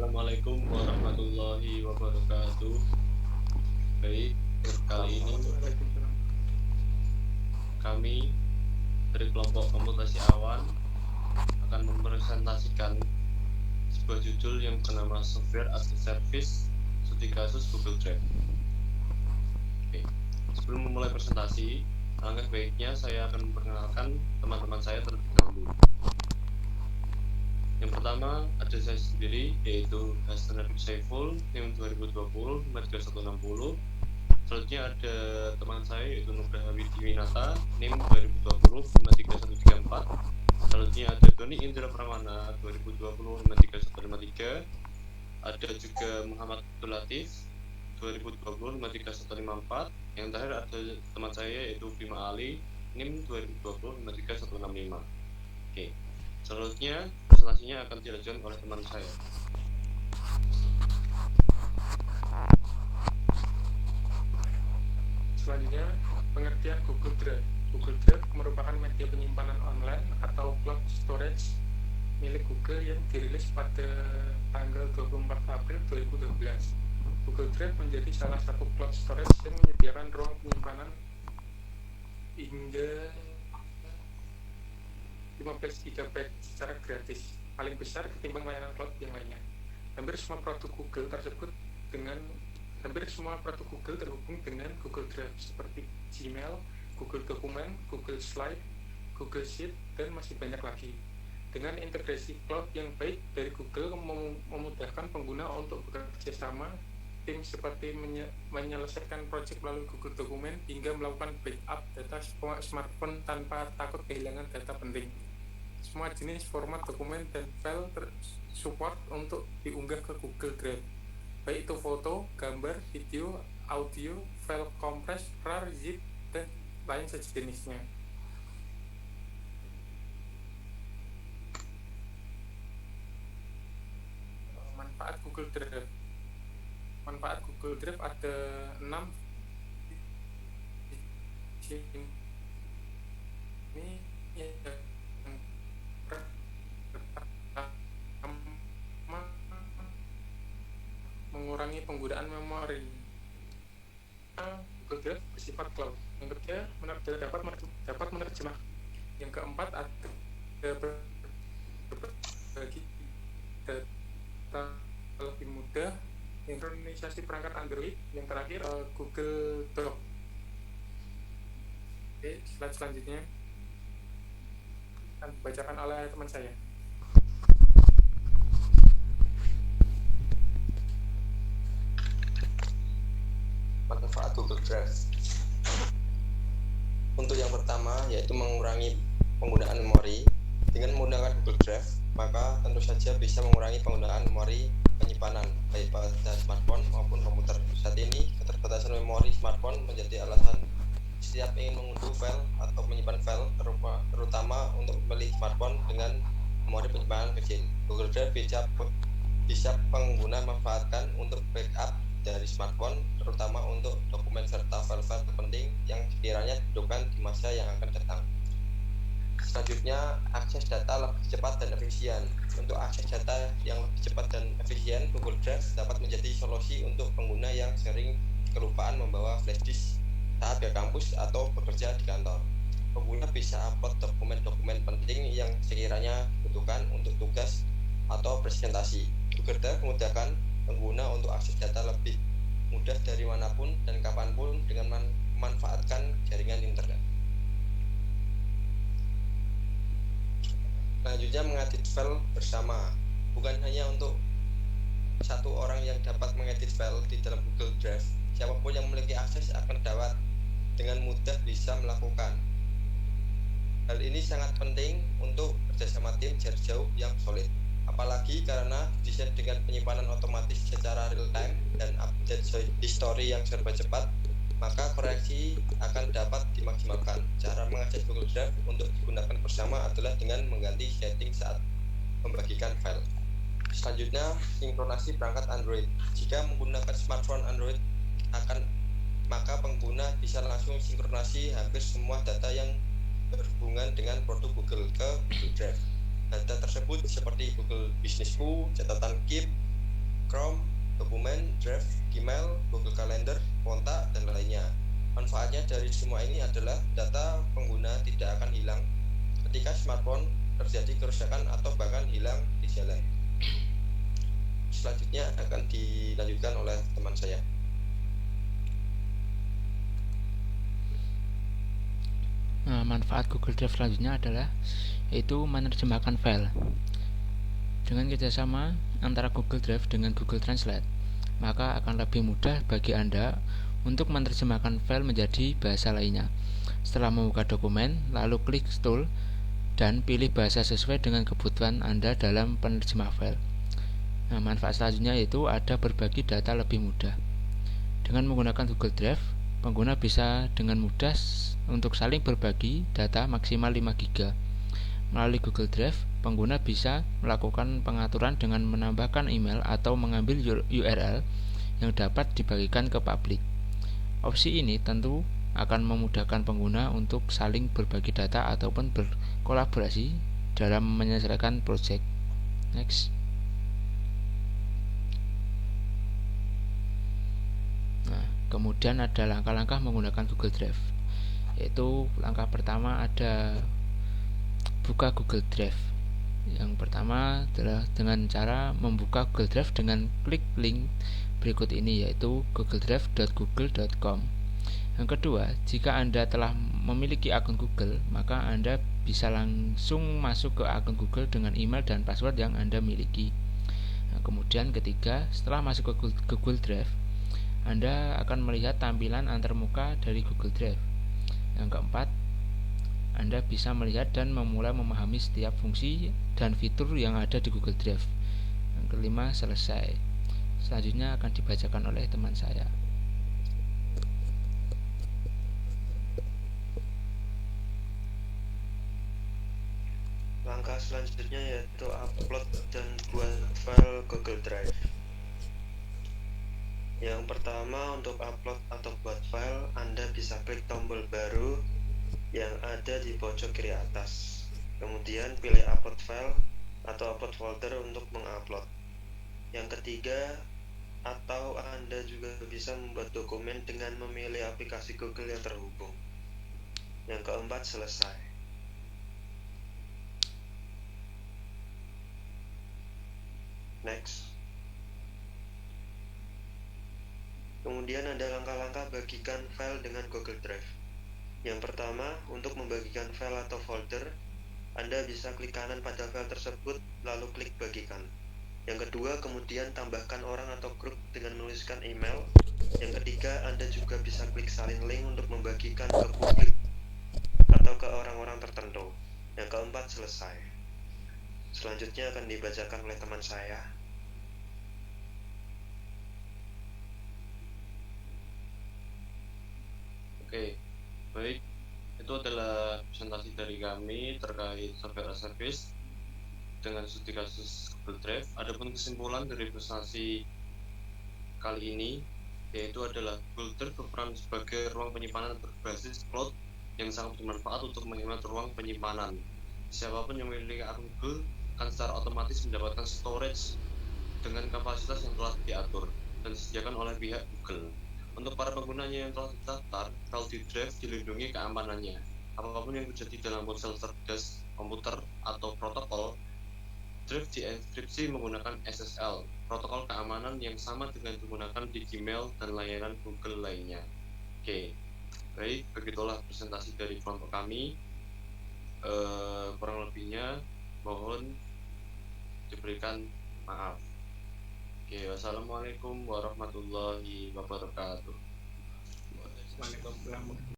Assalamualaikum warahmatullahi wabarakatuh. Baik, kali ini Waalaikumsalam. kami dari kelompok komputasi awan akan mempresentasikan sebuah judul yang bernama Software as a Service studi kasus Google Drive. Oke. Sebelum memulai presentasi, alangkah baiknya saya akan memperkenalkan teman-teman saya terlebih dahulu. Yang pertama ada saya sendiri, yaitu Hasan Habib Saiful, NIM 2020 3160. Selanjutnya ada teman saya, yaitu Nugraha Widiwinata, NIM 2020 53134. Selanjutnya ada Doni Indra Pramana 2020 53153. Ada juga Muhammad Abdul Latif 2020 53154. Yang terakhir ada teman saya, yaitu Bima Ali, NIM 2020 53165. Oke. Selanjutnya presentasinya akan dilanjutkan oleh teman saya. Selanjutnya, pengertian Google Drive. Google Drive merupakan media penyimpanan online atau cloud storage milik Google yang dirilis pada tanggal 24 April 2012. Google Drive menjadi salah satu cloud storage yang menyediakan ruang penyimpanan hingga 15 GB secara gratis, paling besar ketimbang layanan cloud yang lainnya. Hampir semua produk Google terhubung dengan Google Drive seperti Gmail, Google Dokumen, Google Slide, Google Sheet, dan masih banyak lagi. Dengan integrasi cloud yang baik dari Google memudahkan pengguna untuk bekerja sama, tim seperti menyelesaikan proyek melalui Google Dokumen hingga melakukan backup data smartphone tanpa takut kehilangan data penting. Semua jenis format dokumen dan file support untuk diunggah ke Google Drive, baik itu foto, gambar, video, audio, file kompres, RAR, zip, dan lain sejenisnya. Manfaat Google Drive. Manfaat Google Drive ada 6. Ini yang mengurangi penggunaan memori. Google Drive bersifat cloud. Yang ketiga, dapat menerjemah. Yang keempat, ada berbagi data lebih mudah. Yang sinkronisasi perangkat Android. Yang terakhir, Google Doc. Oke, slide selanjutnya akan dibacakan oleh teman saya. Manfaat Google Drive. Untuk yang pertama yaitu mengurangi penggunaan memori. Dengan menggunakan Google Drive, maka tentu saja bisa mengurangi penggunaan memori penyimpanan baik pada smartphone maupun komputer. Saat ini keterbatasan memori smartphone menjadi alasan setiap ingin mengunduh file atau menyimpan file, terutama untuk memilih smartphone dengan memori penyimpanan kecil. Google Drive bisa pengguna manfaatkan untuk backup dari smartphone, terutama untuk dokumen serta file-file terpenting yang sekiranya dibutuhkan di masa yang akan datang. Selanjutnya, akses data lebih cepat dan efisien. Untuk akses data yang lebih cepat dan efisien, Google Drive dapat menjadi solusi untuk pengguna yang sering kelupaan membawa flash disk saat ke kampus atau bekerja di kantor. Pengguna bisa upload dokumen-dokumen penting yang sekiranya dibutuhkan untuk tugas atau presentasi. Google Drive memudahkan pengguna untuk akses data lebih mudah dari manapun dan kapanpun dengan memanfaatkan jaringan internet. Selanjutnya, mengedit file bersama. Bukan hanya untuk satu orang yang dapat mengedit file di dalam Google Drive, siapapun yang memiliki akses akan dapat dengan mudah bisa melakukan. Hal ini sangat penting untuk kerjasama tim jarak jauh yang solid, apalagi karena desain dengan penyimpanan otomatis secara real time dan update history yang serba cepat, maka koreksi akan dapat dimaksimalkan. Cara mengakses Google Drive untuk digunakan bersama adalah dengan mengganti setting saat membagikan file. Selanjutnya, sinkronasi perangkat Android. Jika menggunakan smartphone Android, maka pengguna bisa langsung sinkronasi hampir semua data yang berhubungan dengan produk Google ke Google Drive. Data tersebut seperti Google Businessku, catatan Keep, Chrome, dokumen, Drive, Gmail, Google Calendar, kontak, dan lainnya. Manfaatnya dari semua ini adalah data pengguna tidak akan hilang ketika smartphone terjadi kerusakan atau bahkan hilang di jalan. Selanjutnya akan dilanjutkan oleh teman saya. Nah, manfaat Google Drive selanjutnya adalah yaitu menerjemahkan file. Dengan kerjasama antara Google Drive dengan Google Translate, maka akan lebih mudah bagi Anda untuk menerjemahkan file menjadi bahasa lainnya. Setelah membuka dokumen, lalu klik tool dan pilih bahasa sesuai dengan kebutuhan Anda dalam penerjemah file. Nah, manfaat selanjutnya yaitu ada berbagi data lebih mudah. Dengan menggunakan Google Drive, pengguna bisa dengan mudah untuk saling berbagi data maksimal 5 GB. Melalui Google Drive, pengguna bisa melakukan pengaturan dengan menambahkan email atau mengambil URL yang dapat dibagikan ke publik. Opsi ini tentu akan memudahkan pengguna untuk saling berbagi data ataupun berkolaborasi dalam menyelesaikan proyek. Next. Nah, kemudian ada langkah-langkah menggunakan Google Drive. Yaitu langkah pertama ada buka Google Drive. Yang pertama adalah dengan cara membuka Google Drive dengan klik link berikut ini, yaitu googledrive.google.com. Yang kedua, jika Anda telah memiliki akun Google, maka Anda bisa langsung masuk ke akun Google dengan email dan password yang Anda miliki. Nah, kemudian ketiga, setelah masuk ke Google Drive, Anda akan melihat tampilan antarmuka dari Google Drive. Yang keempat, Anda bisa melihat dan memulai memahami setiap fungsi dan fitur yang ada di Google Drive. Yang kelima, selesai. Selanjutnya akan dibacakan oleh teman saya. Langkah selanjutnya yaitu upload dan buat file Google Drive. Yang pertama, untuk upload atau buat file, Anda bisa klik tombol baru yang ada di pojok kiri atas. Kemudian pilih upload file atau upload folder untuk mengupload. Yang ketiga, atau Anda juga bisa membuat dokumen dengan memilih aplikasi Google yang terhubung. Yang keempat, selesai. Next. Kemudian ada langkah-langkah bagikan file dengan Google Drive. Yang pertama, untuk membagikan file atau folder, Anda bisa klik kanan pada file tersebut, lalu klik bagikan. Yang kedua, kemudian tambahkan orang atau grup dengan menuliskan email. Yang ketiga, Anda juga bisa klik salin link untuk membagikan ke publik atau ke orang-orang tertentu. Yang keempat, selesai. Selanjutnya akan dibacakan oleh teman saya. Oke, baik. Itu adalah presentasi dari kami terkait software as a service dengan studi kasus Google Drive. Adapun kesimpulan dari presentasi kali ini yaitu adalah Google Drive berperan sebagai ruang penyimpanan berbasis cloud yang sangat bermanfaat untuk menghemat ruang penyimpanan. Siapapun yang memiliki akun Google akan secara otomatis mendapatkan storage dengan kapasitas yang telah diatur dan disediakan oleh pihak Google. Untuk para penggunanya yang telah terdaftar, file di Drive dilindungi keamanannya. Apapun yang terjadi dalam ponsel cerdas, komputer, atau protokol, Drive dienkripsi menggunakan SSL, protokol keamanan yang sama dengan digunakan di Gmail dan layanan Google lainnya. Oke, baik, begitulah presentasi dari kelompok kami. Kurang lebihnya mohon diberikan maaf. Oke, wassalamualaikum warahmatullahi wabarakatuh. Waalaikumsalam.